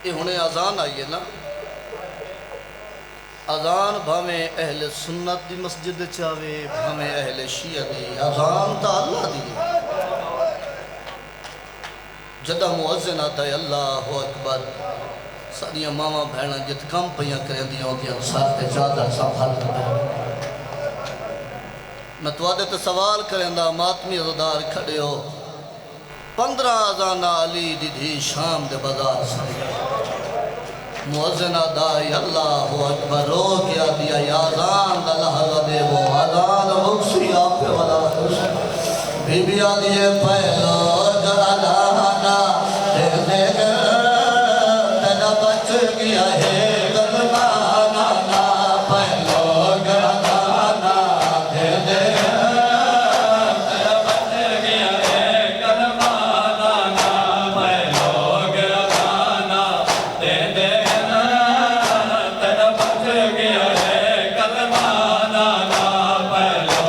ये हुणे अजान आई है ना, अजान भावें अहले सुन्नत दी मस्जिद चावे भावें अहले शिया दी, अजान तो अल्लाह दी। जदा मुअज्जिन आता है अल्लाहु अकबर, सारिया मावा भैन जित कम पइयां करेंदियां होंदियां सर ते चादर संभाल के। मैं तुहाडे ते सवाल करेंदा, मातमी अज़ादार खड़े हो, 15 अजाना अली दी धी शाम दे बाजार से मुअज्जिन अदा अल्लाहु अकबर रो के दिया या अजान दा लहज़ा दे वो अजान मुक्सी आपे वाला बीबी आदि पहलो अदाना दे दे तेरा बच गया है गलबाना ना पहलो अदाना दे दे तेरा बच गया है गलबाना ना पहलो अदाना दे दे तेरा बच गया है गलबाना ना पहलो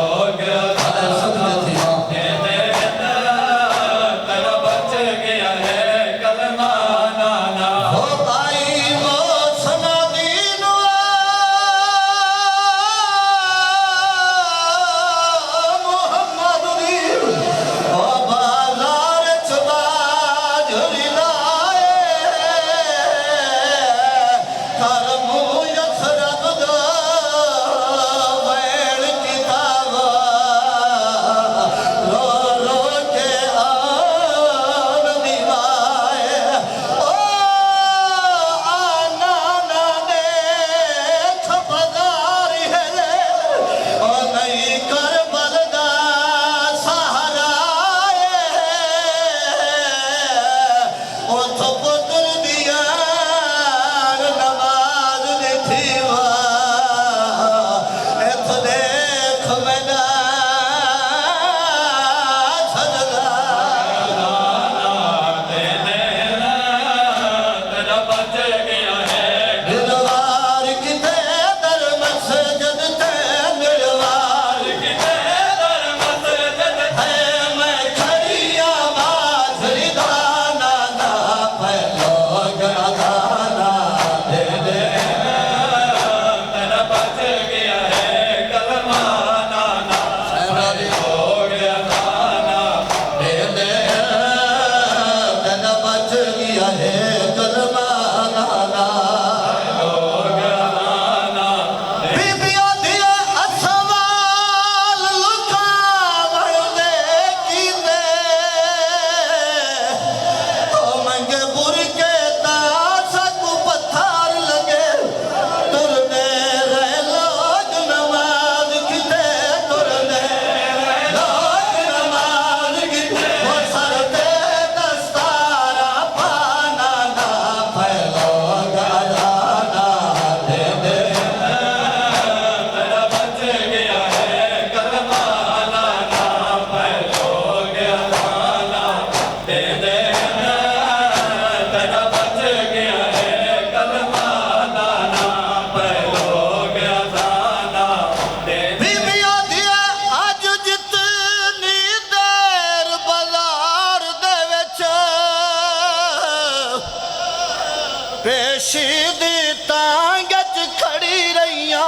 पेशीदी तांगच खड़ी रहिया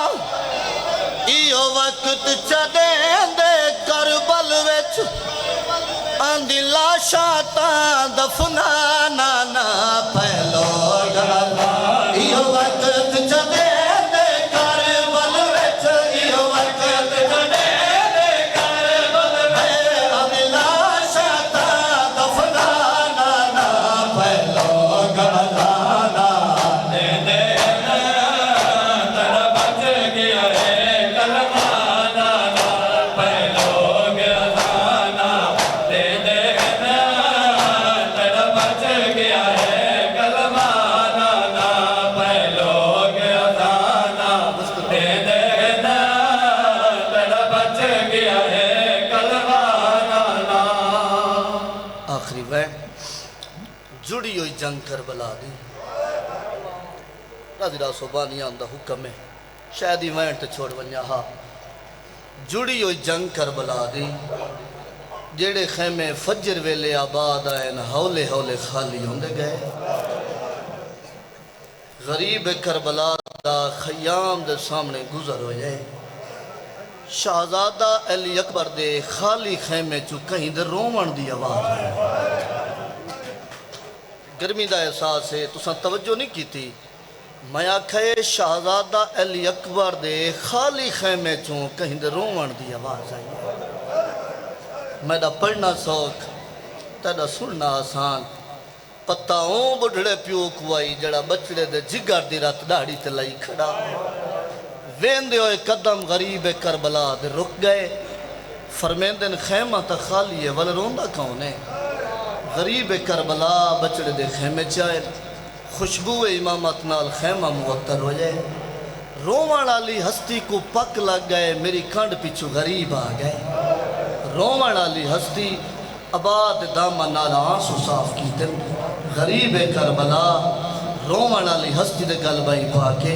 इो वक्त चदेंदे करबल विच आंदी लाशा तां दफनाना ना पहलो इो वक्त चदेंदे करबल विच इो वक्त चदेंदे करबल विच आंदी लाशा तां दफनाना ना पहलो जुड़ी हुई जंग करबला दी राज़ी सोबानिया दा हुक्म है शायद ही वैन ते छोड़ वन्या हा। जुड़ी हुई जंग करबला दी जेड़े खैमे फजर वेले आबाद आए हौले हौले खाली होंदे गए। गरीब करबला दा खयाम दे सामने गुजर हो जाए। शहजादा अली अकबर दे खाली खेमे चू कहीं दे रोवण दी आवाज है। गर्मी का एहसास है, तुसा तवज्जो नहीं की थी। मैं आखे शहजादा अली अकबर दे खाली खेमे चू कहीं दे रोवण दी आवाज आई है। मेरा पढ़ना सौख, तेरा सुनना आसान। पत्ताओं बुढ़ड़े प्यो कुआई जड़ा बचड़े दे जिगर दी रात दाढ़ी ते लाई खड़ा। वेंदे होए कदम गरीब करबला दे रुक गए। फरमेंदन खैमा तो खाली है, वल रोंदा कौन है? गरीब करबला बचड़े दे खेमे चाहे। खुशबू इमामत नाल खैमा मुअत्तर हो जाए। रोवण वाली हस्ती को पक लग गए, मेरी खंड पिछू गरीब आ गए। रोवण वाली हस्ती आबाद दामन नाल आंसू साफ कीते। गरीब करबला रोवण वाली हस्ती दे गल बाई पाके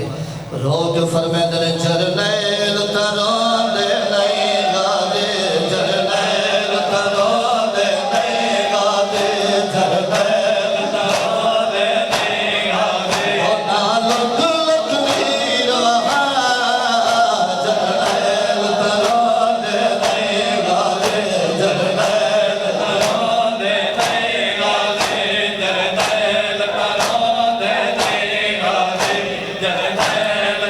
रोग फरमेंदे जरनैल तरोंदे नहीं गादे, जरनैल तरोंदे नहीं गादे, जरनैल तरोंदे नहीं गादे। ओ ना लुक लुक वीर वहा, जरनैल तरोंदे नहीं गादे, जरनैल तरोंदे नहीं गादे, जरनैल तरोंदे नहीं गादे, जरनैल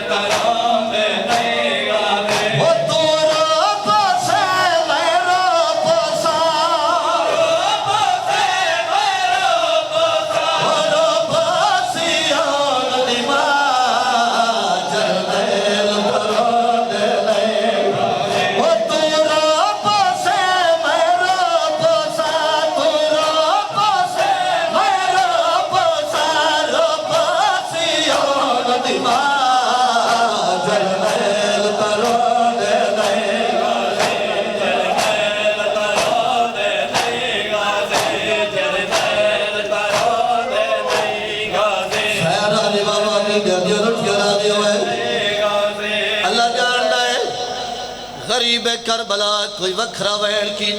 करबला कोई वखरा वैन की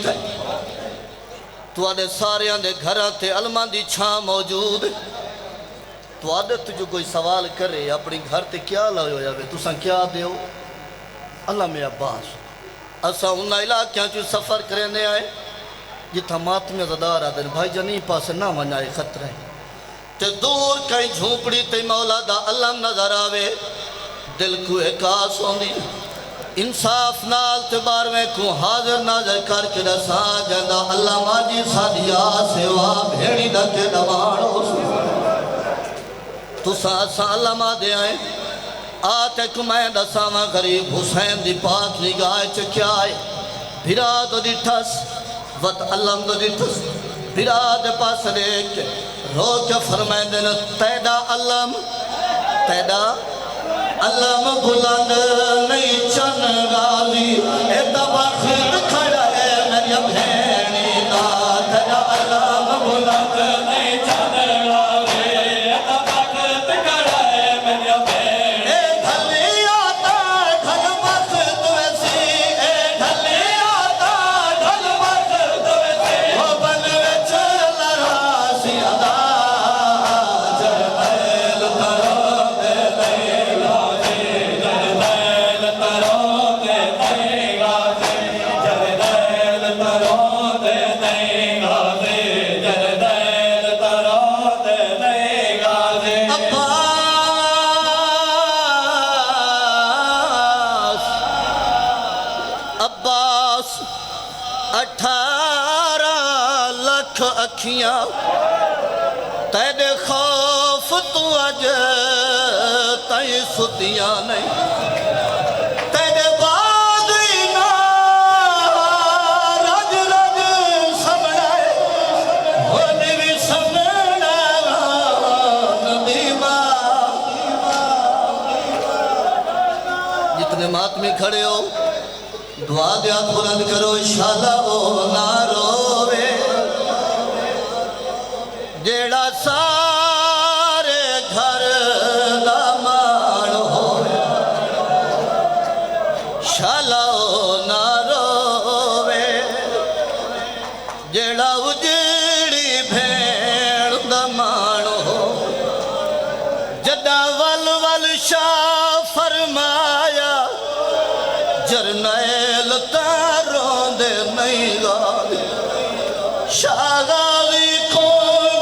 तुआडे सारियां दे घरां ते अलमां दी छां मौजूद। तुआडे तो जो कोई सवाल करे अपनी घर ते क्या लाओ जावे, तुसा क्या देओ? अल्लाह में अब्बास असा उन्हां इलाकियां च सफ़र करने आए जिथा मातमी ज़दार आदन भाई जनी पास ना वनाए खतरा है। ते दूर कहीं झोपड़ी ते मौला दा अलम नजर आवे, दिल को एकास होंदी। इंसाफ नाल ते बारवें को हाजिर नाजर करके दसा जंदा अल्लाह माजी सादिया सेवा भेड़ी दा के दवाणो तुसा सालमा दे आए। आते को मैं दसावा गरीब हुसैन दी पाक निगाह च क्या है। भिरा तो दिठस वत अलम तो दिठस, भिरा दे पास देख रो के फरमांदे न तैदा अलम, तैदा अलम बुलंद नहीं चन गाली, ए तबखत खड़ा है मेरी भेणी दा। तेरा अलम बुलंद नहीं चन गाली, ए तबखत खड़ा है मेरी भेणी। ए ढलिया ता ढल वक्त वैसी, ए ढलिया ता ढल वक्त वैसी, ओ बन विच लरासी अदा। जरनैल तरोंदे नहीं गादे, जरनैल तरोंदे नहीं गादे, जरनैल तरोंदे नहीं गादे, जरनैल तरोंदे नहीं गादे। अब्बास 18 लाख अखियां तेरे खौफ तू अज तई सुतियां नहीं। तेरे बाद ना रज रज समझा होन भी समझना नदीमा। जितने मातमी खड़े हो दुआ दिया बुलंद करो, इंशाअल्लाह ओ ना रोवे जेड़ा सारे घर दा मान हो। शाला ओ ना रोवे जेड़ा उजड़ी भेड़ दा मान हो। जदा नहीं गाली शागाली को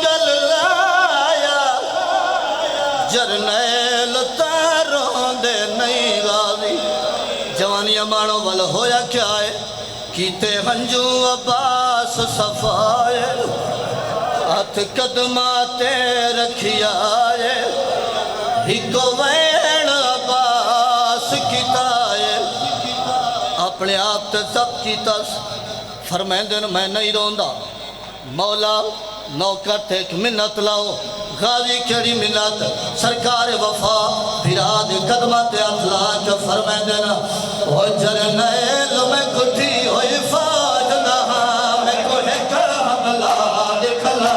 जल लाया जरनैल तारों दे नहीं गाली जवानिया मानो वल होया क्या है कीते हंजू अब्बास सफाए हथ कदमा ते रखिया है हिको वैन अब्बास किताए अपने आप ते सब कीता फरमांदे न मैं नहीं रोंदा मौला नौकर थे एक मिन्नत लाओ गाजी केड़ी मिन्नत सरकार वफा फिराद कदमा ते हथ ला के फरमांदे न ओ जरनैल मैं कुठी होई फाज ना मैं कोहे का हमला दिखला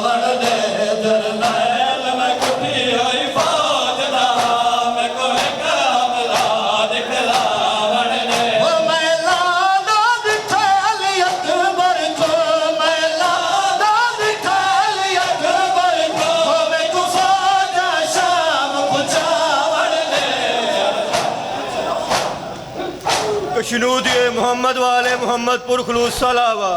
वण दे जरनैल मैं कुठी होई फाज ना मैं कोहे का हमला दिखला वण दे ओ मैं लादा दिखल अकबर को मैं लादा दिखल अकबर को मैं कुफाजा शाम पुचावण दे कशनूद मोहम्मद वाले मोहम्मद पुरखलूस सलावा